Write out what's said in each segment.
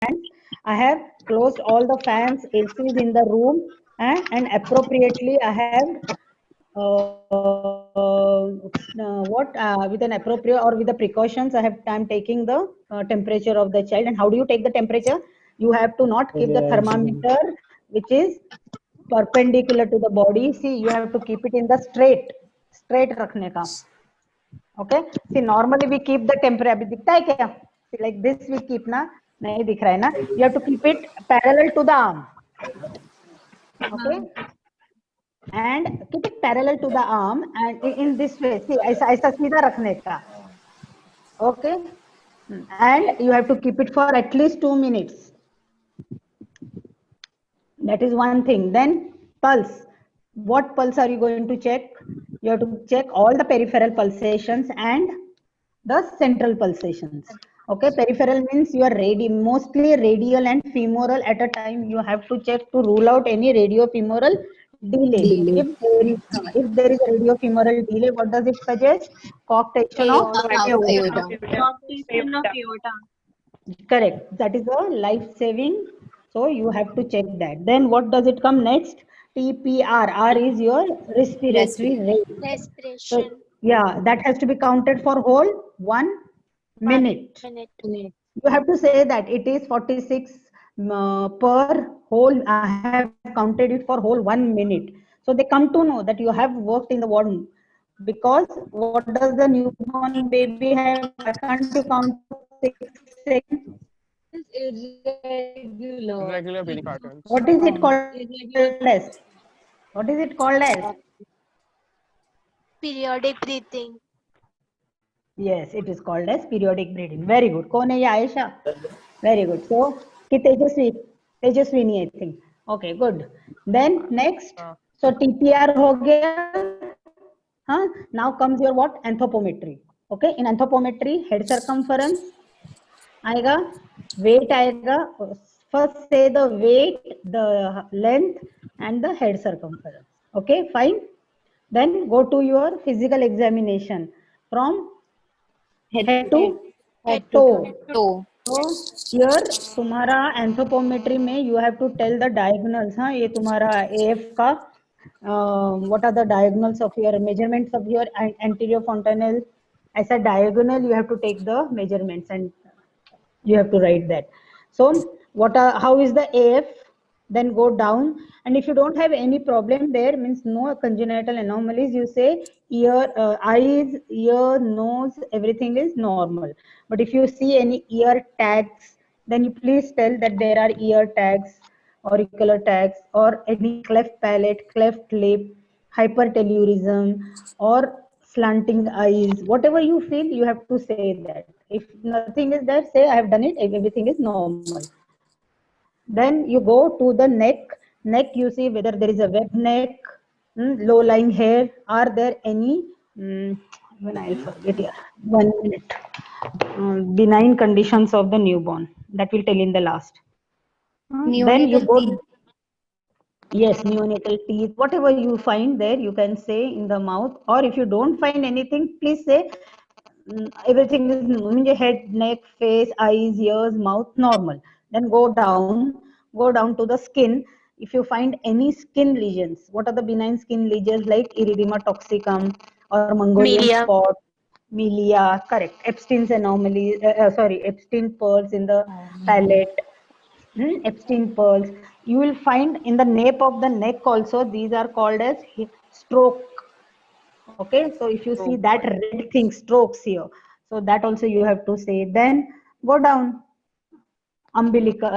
I have closed all the fans, ACs in the room, and appropriately I have with an appropriate or with the precautions I'm taking the temperature of the child. And how do you take the temperature? You have to not keep the thermometer which is perpendicular to the body. See, you have to keep it in the straight रखने का. Okay, see, normally we keep the temperature. अभी दिखता है क्या? See, like this we keep ना, नहीं दिख रहा है ना. You have to keep it parallel to the arm. Okay, and keep it parallel to the arm, and in this way, see, ऐसा सीधा रखने का. Okay, and you have to keep it for at least 2 minutes. That is one thing. Then pulse. What pulse are you going to check? You have to check all the peripheral pulsations and the central pulsations. Okay, peripheral means you are mostly radial and femoral at a time. You have to check to rule out any radiofemoral delay. If there is a radiofemoral delay, what does it suggest? Coarctation of aorta. Coarctation of aorta. Correct. That is a life-saving. So you have to check that. Then what does it come next? TPR. R is your respiratory rate. Respiration. So, yeah, that has to be counted for whole 1 minute. You have to say that it is 46 per whole. I have counted it for whole 1 minute. So they come to know that you have worked in the ward, because what does the newborn baby have? Why can't you count 6 seconds? Irregular breathing patterns. What is it called as? What is it called as? Periodic breathing. Yes, it is called as periodic breathing. Very good. कौन है ये Ayesha? Very good. So, कि Tejaswini, I think. Okay, good. Then next. So TPR हो गया. Huh? Now comes your what? Anthropometry. Okay, in anthropometry, head circumference आएगा, weight आएगा. First say the weight, the length, and the head circumference. Okay, fine. Then go to your physical examination from head to toe. So here तुम्हारा anthropometry में you have to tell the diagonals. हाँ, ये तुम्हारा AF का what are the diagonals of your measurements of your anterior fontanelle? As a diagonal, you have to take the measurements and you have to write that. So how is the AF? Then go down, and if you don't have any problem there, means no congenital anomalies, you say ear, eyes, ear, nose, everything is normal. But if you see any ear tags, then you please tell that there are ear tags, auricular tags, or any cleft palate, cleft lip, hypertellurism, or slanting eyes. Whatever you feel, you have to say that. If nothing is there, say I have done it, everything is normal. Then you go to the neck. Neck, you see whether there is a web neck, low lying hair. Are there any, when I'll forget here, 1 minute, benign conditions of the newborn? That will tell in the last. Then you go, yes, neonatal teeth, whatever you find there, you can say in the mouth. Or if you don't find anything, please say everything is head, neck, face, eyes, ears, mouth, normal. Then go down to the skin. If you find any skin lesions, what are the benign skin lesions like erythema toxicum or Mongolian spot, milia, correct. Epstein's anomaly, Epstein pearls in the palate. Epstein pearls. You will find in the nape of the neck also, these are called as stroke. Okay, so if you see that red thing, strokes here, so that also you have to say. Then go down, umbilical,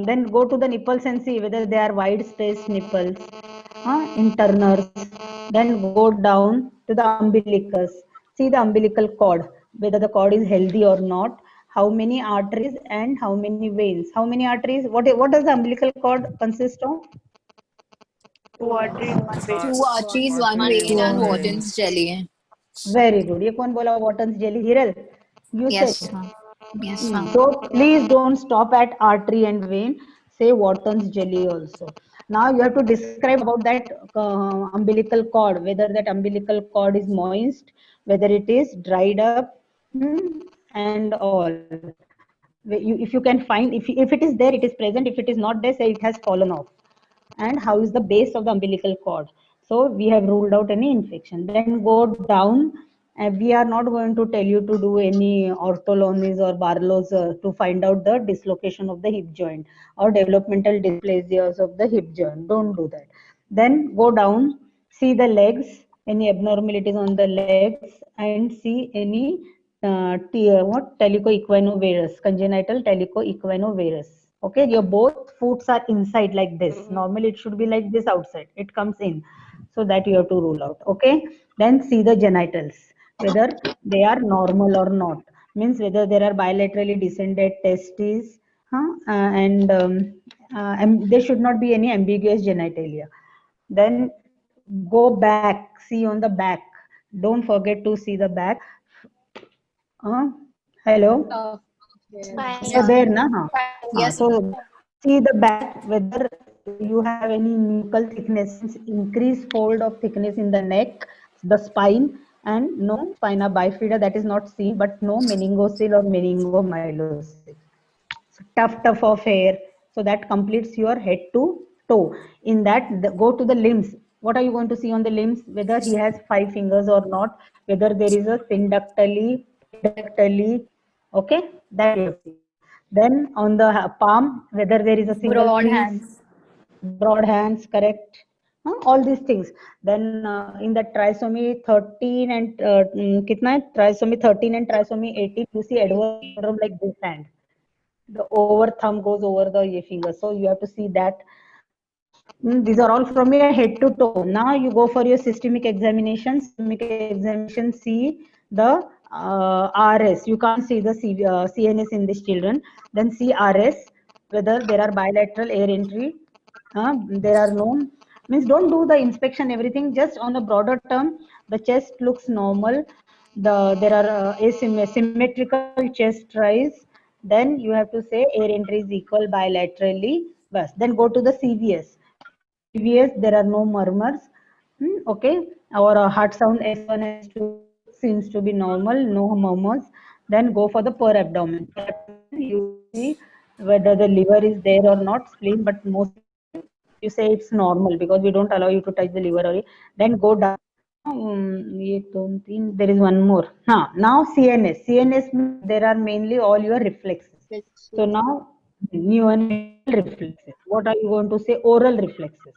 then go to the nipples and see whether they are wide spaced nipples, interners. Then go down to the umbilicus, see the umbilical cord, whether the cord is healthy or not, how many arteries and how many veins. How many arteries? What does the umbilical cord consist of? 2 arteries, 1 vein, and Wharton's jelly. Very good. ये कौन बोला Wharton's jelly? Hiral, you Yes, said. ma'am. Yes, ma'am. So please don't stop at artery and vein. Say Wharton's jelly also. Now you have to describe about that umbilical cord, whether that umbilical cord is moist, whether it is dried up, and all. Then if you can find, if it is there, it is present. If it is not there, say it has fallen off. And how is the base of the umbilical cord? So we have ruled out any infection. Then go down, and we are not going to tell you to do any ortholonies or Barlow's to find out the dislocation of the hip joint or developmental dysplasias of the hip joint. Don't do that. Then go down, see the legs, any abnormalities on the legs, and see any telecoequinovarus, congenital telecoequinovarus. Okay, your both foots are inside like this. Normally it should be like this outside. It comes in. So that you have to rule out. Okay. Then see the genitals, whether they are normal or not. Means whether there are bilaterally descended testes, and there should not be any ambiguous genitalia. Then go back, see on the back. Don't forget to see the back. Hello? Fine. So there, na? Yes, So see the back, whether you have any nuchal thickness, increased fold of thickness in the neck, the spine, and no spina bifida, that is not seen, but no meningocele or meningomyelocele. So tuft of hair. So that completes your head to toe. In that, go to the limbs. What are you going to see on the limbs? Whether he has 5 fingers or not, whether there is a syndactyly, pedictyly, okay, that you have to see. Then on the palm, whether there is a single broad piece, hands. broad hands, correct. All these things. Then in the trisomy 13 and kitna hai? Trisomy 13 and trisomy 18, you see Edwards syndrome like this hand. The over thumb goes over the finger. So you have to see that. These are all from your head to toe. Now you go for your systemic examination. Systemic examination, see the RS. You can't see the CNS in these children. Then see RS, whether there are bilateral air entry. There are no, means don't do the inspection, everything. Just on a broader term, the chest looks normal. There are asymmetrical chest rise. Then you have to say air entry is equal bilaterally. Bas. Then go to the CVS. CVS, there are no murmurs. Okay, our heart sound S1 S2 seems to be normal, no murmurs. Then go for the per abdomen. Per abdomen, you see whether the liver is there or not, spleen, but mostly you say it's normal because we don't allow you to touch the liver. Then go down. There is one more. Now CNS. CNS means there are mainly all your reflexes. So now neonatal reflexes. What are you going to say? Oral reflexes.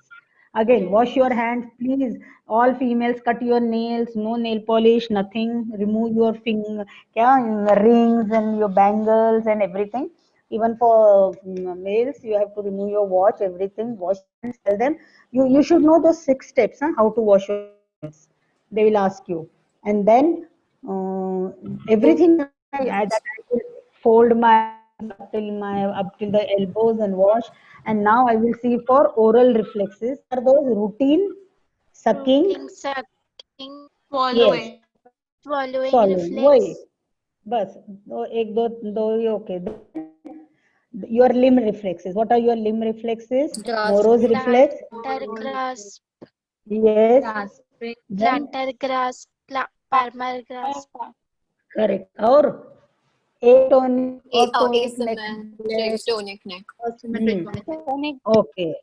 Again, wash your hands, please. All females, cut your nails, no nail polish, nothing. Remove your rings and your bangles and everything. Even for males, you have to remove your watch, everything. Wash hands. Tell them you should know those 6 steps, how to wash your hands. They will ask you, and then everything that I will fold my up till the elbows and wash. And now I will see for oral reflexes. Are those routine sucking? Sucking, sucking, Yes, swallowing swallowing. Why? reflex, बस एक दो ही okay. Your limb reflexes. What are your limb reflexes? Morose reflex. plantar grasp, Yes. Then plantar grasp, palmar grasp, correct. और atonic or tonic neck Asymmetric tonic neck. Okay.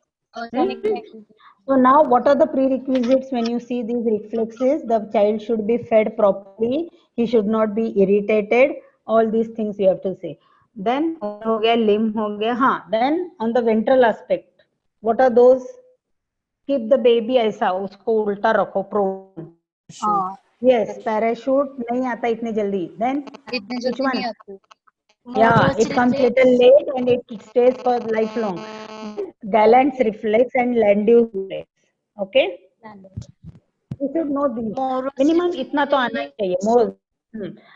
So now what are the prerequisites when you see these reflexes? The child should be fed properly. He should not be irritated. All these things you have to say. Then हो गया, limb हो गया. Then on the ventral aspect, what are those? Keep the baby ऐसा, उसको उल्टा रखो, prone. Yes, parachute नहीं आता इतने जल्दी. Then which one? Yeah, it comes little late and it stays for lifelong. Gallant's reflex and Landau's reflex. Okay? You should know these. Minimum इतना तो आना ही चाहिए. More.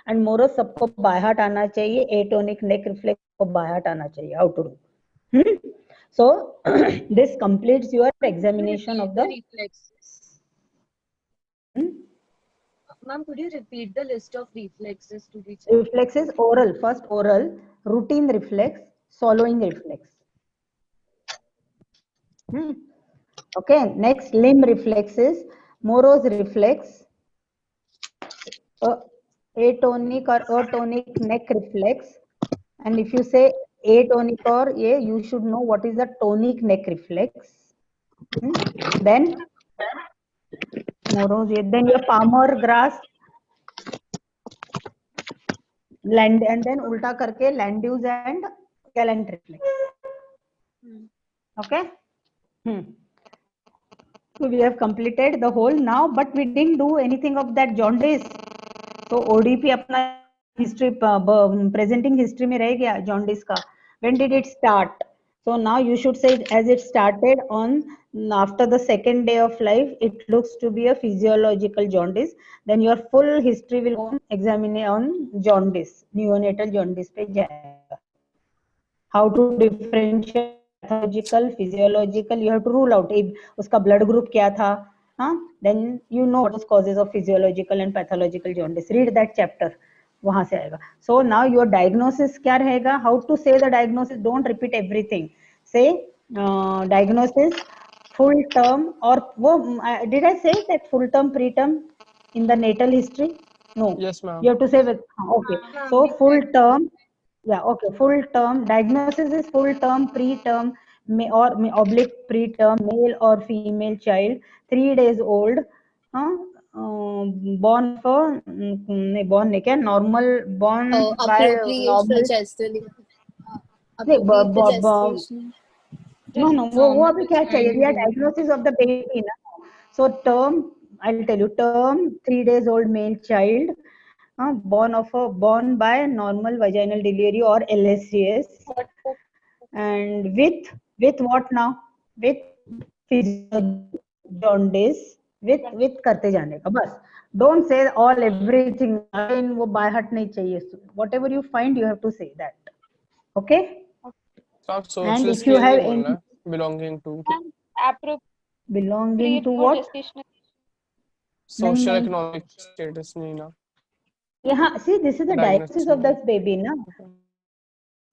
And Morose सबको by heart आना चाहिए. Atonic neck reflex को by heart आना चाहिए. How to do? So this completes your examination of the reflexes. Ma'am, could you repeat the list of reflexes to the child? reflexes. Oral, first oral, routine reflex, swallowing reflex. Okay, next limb reflexes, Morose reflex, atonic or atonic neck reflex, And if you say atonic or a, you should know what is the tonic neck reflex. Then then your palmar grass, land, and then ulta karke Landius and gallant reflex. Okay. So we have completed the whole now, but we didn't do anything of that jaundice. So ODP अपना history presenting history में रह गया jaundice का. When did it start? So now you should say as it started on after the second day of life, it looks to be a physiological jaundice. Then your full history will go on examine on jaundice, neonatal jaundice पे जाएगा. How to differentiate pathological, physiological, you have to rule out उसका blood group क्या था, then you know what is causes of physiological and pathological jaundice. Read that chapter, वहां से आएगा. So now your diagnosis क्या रहेगा? How to say the diagnosis? Don't repeat everything. Say diagnosis, full term, or did I say that full term, preterm in the natal history? No. Yes, ma'am. You have to say with okay. So full term. Yeah, okay. Full term diagnosis is full term, preterm, oblique preterm, male or female child, 3 days old, born for born क्या normal, born by appropriate for normal. gestation. नहीं, Appropriate for gestation. no, वो अभी क्या चाहिए? We are diagnosis of the baby ना. So term, I'll tell you, term 3 days old male child, born by normal vaginal delivery or LSCS, and with what now? With jaundice, with करते जाने का बस. Don't say all everything. वो by heart नहीं चाहिए. Whatever you find, you have to say that. Okay. So आप And social if you scale have नहीं बोलना any है, belonging to belonging to what? social नहीं. economic status नहीं ना. Yeah, see, this is the diagnosis of Diagnosis. that baby, na.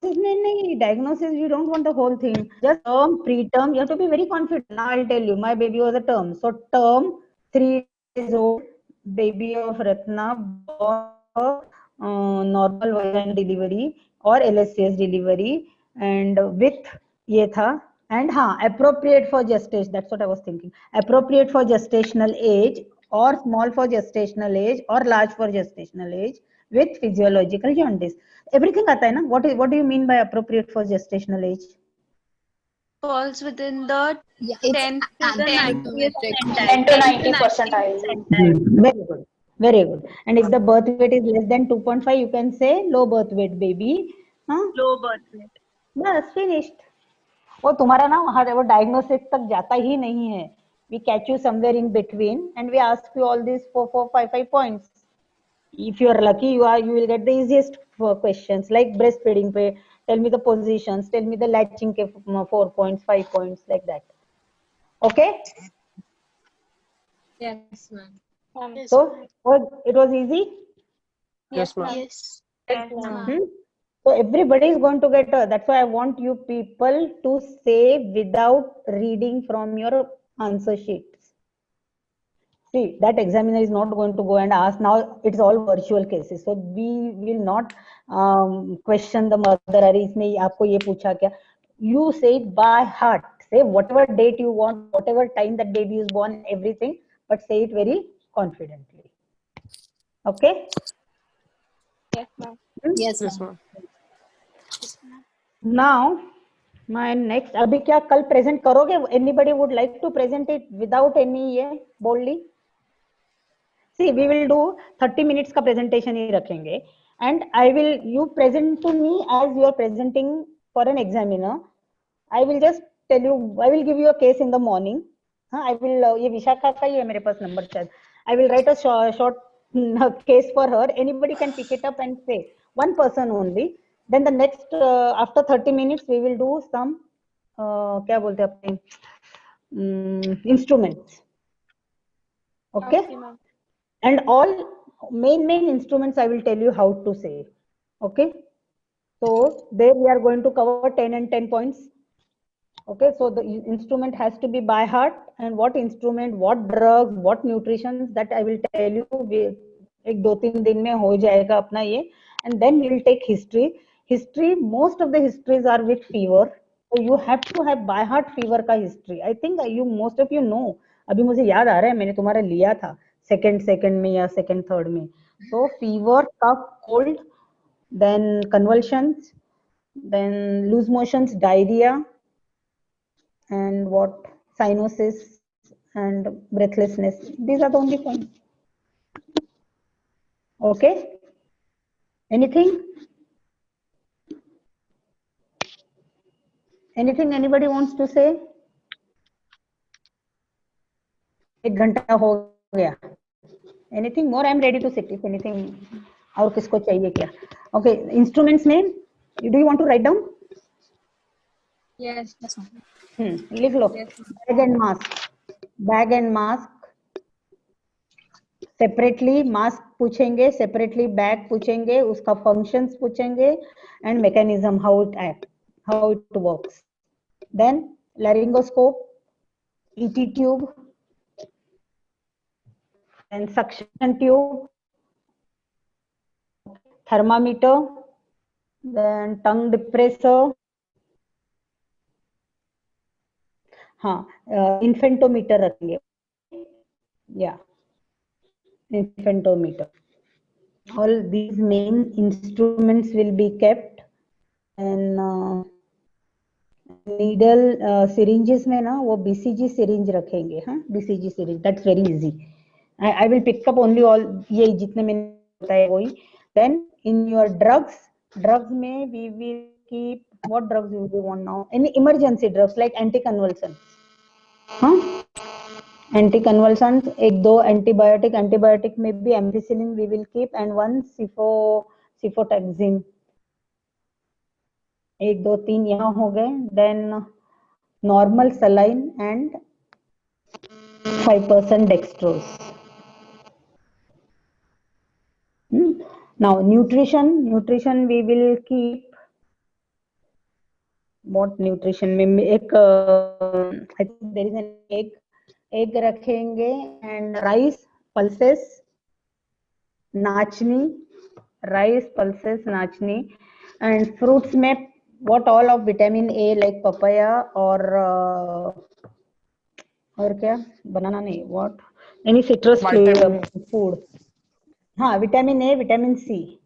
No, diagnosis, you don't want the whole thing. Just term, preterm, you have to be very confident. Now I'll tell you, my baby was a term. So term, 3 days old, baby of Ratna, born of normal vaginal delivery or LSCS delivery, and with ये था, and appropriate for gestation. That's what I was thinking. Appropriate for gestational age, or small for gestational age, or large for gestational age, with physiological jaundice. Everything आता है ना? What do you mean by appropriate for gestational age? Falls within the Yeah, it's 10 to the 90th anthropometric. 10 to 90 percentile. Very good. Very good. And if the birth weight is less than 2.5, you can say low birth weight baby. low birth weight. बस finished. वो तुम्हारा ना वो diagnosis तक जाता ही नहीं है. We catch you somewhere in between and we ask you all these 4, 5 points. If you are lucky, you will get the easiest questions like breastfeeding पे. Tell me the positions. Tell me the latching के 4 points, 5 points, like that. Okay. Yes, ma'am. So it was easy. Yes, ma'am. Yes. So everybody is going to get. That's why I want you people to say without reading from your answer sheets. See, that examiner is not going to go and ask. Now it's all virtual cases, so we will not question the mother. अरे इसने आपको ये पूछा क्या? You say it by heart. Say whatever date you want, whatever time that baby is born, everything, but say it very confidently. Okay? Yes, ma'am. Yes, Yes, ma'am. ma'am. Now, my next. अभी क्या कल present करोगे? Anybody would like to present it without any ये boldly? See, we will do 30 minutes का presentation ही रखेंगे, and you present to me as you are presenting for an examiner. I will just tell you, I will give you a case in the morning. I will, ये विशाखा का ही है मेरे पास number शायद. I will write a short case for her. Anybody can pick it up and say, one person only. Then the next, after 30 minutes, we will do some, क्या बोलते हैं अपने, instruments. Okay? And all main instruments I will tell you how to say. Okay? So there we are going to cover 10 and 10 points. Okay, so the instrument has to be by heart, and what instrument, what drugs, what nutrition, that I will tell you. एक 2-3 दिन में हो जाएगा अपना ये, and then we will take history. history, most of the histories are with fever. So you have to have by heart fever का history. I think you most of you know. अभी मुझे याद आ रहा है मैंने तुम्हारा लिया था second में या second third में. So fever, cough, cold, then convulsions, then loose motions, diarrhea, and what cyanosis and breathlessness. These are the only points. Okay. Anything? Anything anybody wants to say? एक घंटा हो गया. Anything more? I'm ready to sit. If anything, और किसको चाहिए क्या? Okay. Instruments में, do you want to write down? Yes. लिख लो. Bag and mask. Bag and mask. Separately mask पूछेंगे, separately bag पूछेंगे, उसका functions पूछेंगे, and mechanism, how it acts, how it works. Then laryngoscope, ET tube, and suction tube, thermometer, then tongue depressor, हाँ, infantometer रखेंगे, yeah, infantometer. All these main instruments will be kept, and needle syringes में ना वो BCG syringe रखेंगे, हाँ, BCG syringe, that's very easy. I will pick up only all ये जितने मैंने बताए वही. Then in your drugs में we will keep what drugs you want now? Any emergency drugs like anticonvulsants, हाँ, anticonvulsants, एक दो antibiotic में भी ampicillin we will keep, and one cefotaxime. एक दो तीन यहाँ हो गए. Then normal saline and 5% dextrose. Now nutrition we will keep what nutrition में एक I think there is an egg रखेंगे, and rice pulses, nachni, and fruits में what all of vitamin A like papaya or क्या banana नहीं, what any citrus food, हाँ, vitamin A, vitamin C,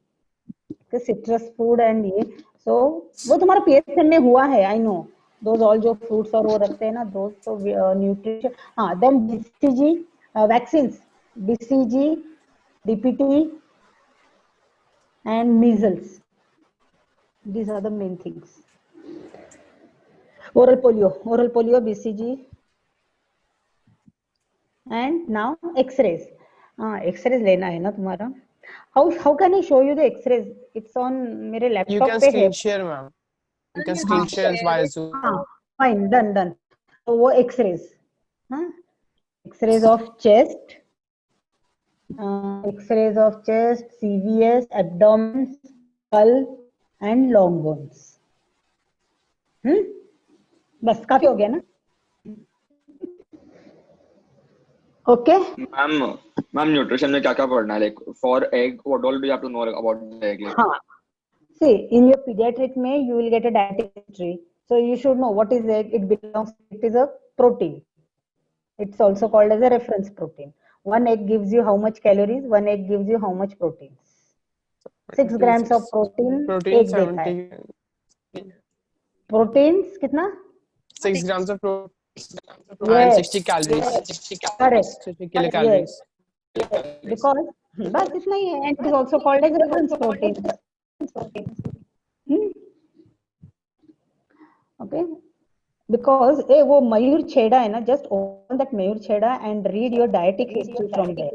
citrus food and ये. So वो तुम्हारा PSM में हुआ है, I know. Those all जो fruits और वो रखते हैं ना, those तो nutrition. हाँ, then BCG vaccines, BCG, DPT, and measles. These are the main things. Oral polio, BCG, and now X-rays. X-rays लेना है ना तुम्हारा. How can I show you the X-rays? It's on मेरे laptop You can पे है. screen share, ma'am. You can screen share via Zoom. हाँ, fine, done. So वो X-rays, हाँ, X-rays of chest, CVS, abdomen, skull, and long bones. बस काफी हो गया ना? Okay. Ma'am, nutrition में क्या क्या पढ़ना है? Like for egg, what all do you have to know about the egg? हाँ. See, in your pediatric में you will get a dietetic history. So you should know what is egg. It is a protein. It's also called as a reference protein. One egg gives you how much calories, one egg gives you how much proteins. 6 grams of protein, Protein egg देता है. 70. Proteins कितना? 6 grams of protein and Yes. 60 calories. Correct. 60 kilocalories. Because बस इतना ही है, and it is also called as reference protein. Okay. Because वो मयूर छेड़ा है ना, just open that मयूर छेड़ा and read your dietetic history from there.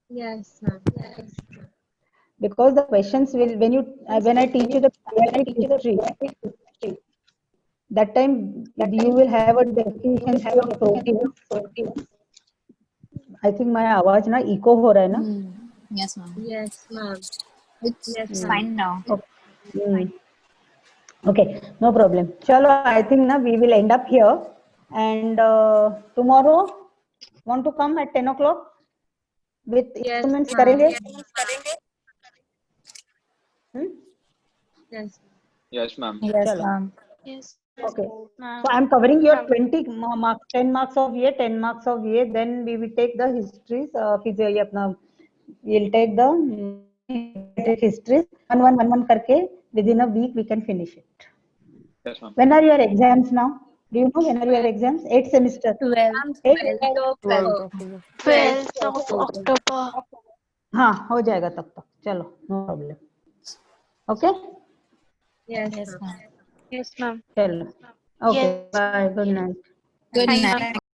Yes, ma'am. Because the questions will, when I teach you the pediatric history, that time you will have a deficiency of protein. I think my आवाज ना echo हो रहा है ना? Yes, ma'am. Yes, ma'am. It's fine now. Okay, no problem. Chalo, I think na we will end up here, and tomorrow want to come at 10 o'clock with Yes, instruments ma'am. करेंगे? Yes. Yes, ma'am. Yes, Chalo. ma'am. Yes, Okay. ma'am. So I'm covering your 20 marks, 10 marks of ये, 10 marks of ये. Then we will take the histories. फिर ये अपना we'll take the histories. One करके within a week we can finish it. Yes, ma'am. When are your exams now? Do you know when are your exams? 8th semester. 12th. 8th. 12th October. 12th of October. हाँ हो जाएगा तब तक. चलो no problem. Okay. Yes, Yes, ma'am. ma'am. Yes, ma'am. चलो. Okay. Yes. Bye. Good night. Good Thank night. you.